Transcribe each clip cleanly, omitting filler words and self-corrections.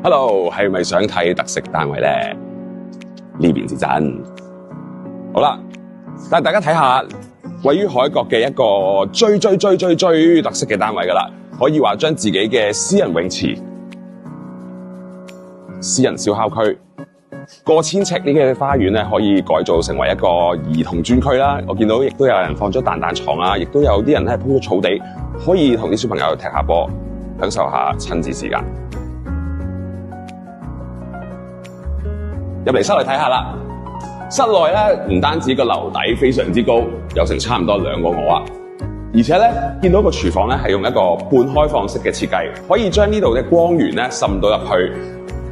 Hello， 係咪想睇特色單位咧？呢邊至真。好啦，帶大家睇下位於海角嘅一個最特色嘅單位噶啦，可以話將自己嘅私人泳池、私人燒烤區、過千尺呢嘅花園咧，可以改造成為一個兒童專區啦。我見到亦都有人放咗彈彈床啊，亦都有啲人咧鋪咗草地，可以同啲小朋友踢下波，享受下親子時間。入嚟室內睇下啦，室內咧唔單止個樓底非常之高，有成差唔多2個我啊，而且咧見到個廚房咧係用一個半開放式嘅設計，可以將呢度嘅光源咧滲到入去。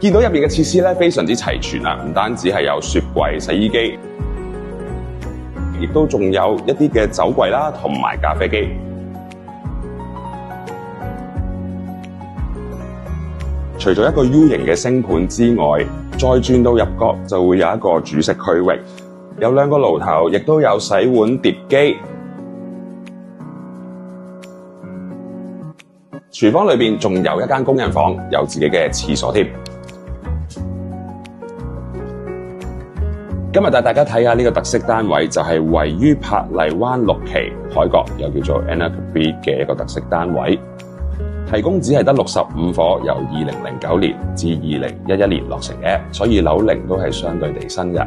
見到入面嘅設施咧非常之齊全啊，唔單止係有雪櫃、洗衣機，亦都仲有一啲嘅酒櫃啦，同埋咖啡機。除咗一個 U 型嘅星盤之外，再轉到入角就會有一個主食區域，有2個爐頭，亦都有洗碗碟機。廚房裏面仲有一間工人房，有自己嘅廁所添。今日帶大家睇下呢個特色單位，就係位於珀麗灣6期海角，又叫做 Anaquabeach 嘅一個特色單位。提供只係得65伙，由2009年至2011年落成嘅，所以樓齡都係相對地新嘅。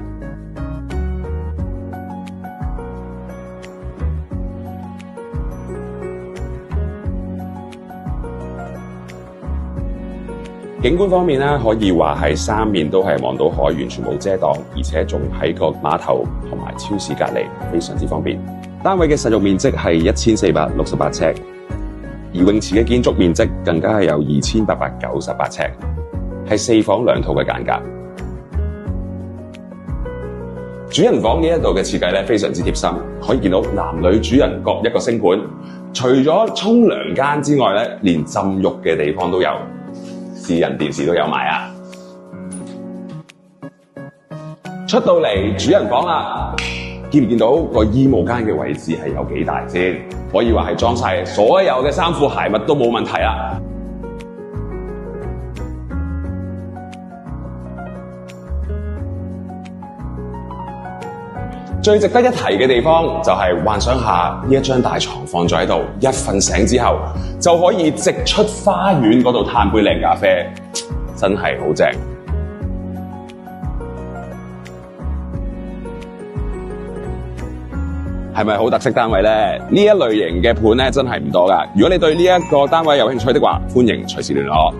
景觀方面咧，可以話係3面都係望到海，完全冇遮擋，而且仲喺個碼頭同埋超市隔離，非常之方便。單位嘅實用面積係1468尺。而泳池嘅建築面積更加係有2898尺，係4房2套嘅間隔。主人房呢一度嘅設計咧非常之貼心，可以見到男女主人各一個星盤。除咗沖涼間之外咧，連浸浴嘅地方都有，私人電視都有埋啊！出到嚟主人房啦，見唔見到個衣帽間嘅位置係有幾大先？可以話係裝晒所有嘅衫褲鞋襪都冇問題啦。最值得一提嘅地方就係幻想下呢一張大床放咗喺度，一瞓醒之後就可以直出花園嗰度嘆杯靚咖啡，真係好正。係咪好特色單位呢？呢一類型嘅盤咧真係唔多㗎。如果你對呢一個單位有興趣的話，歡迎隨時聯絡我。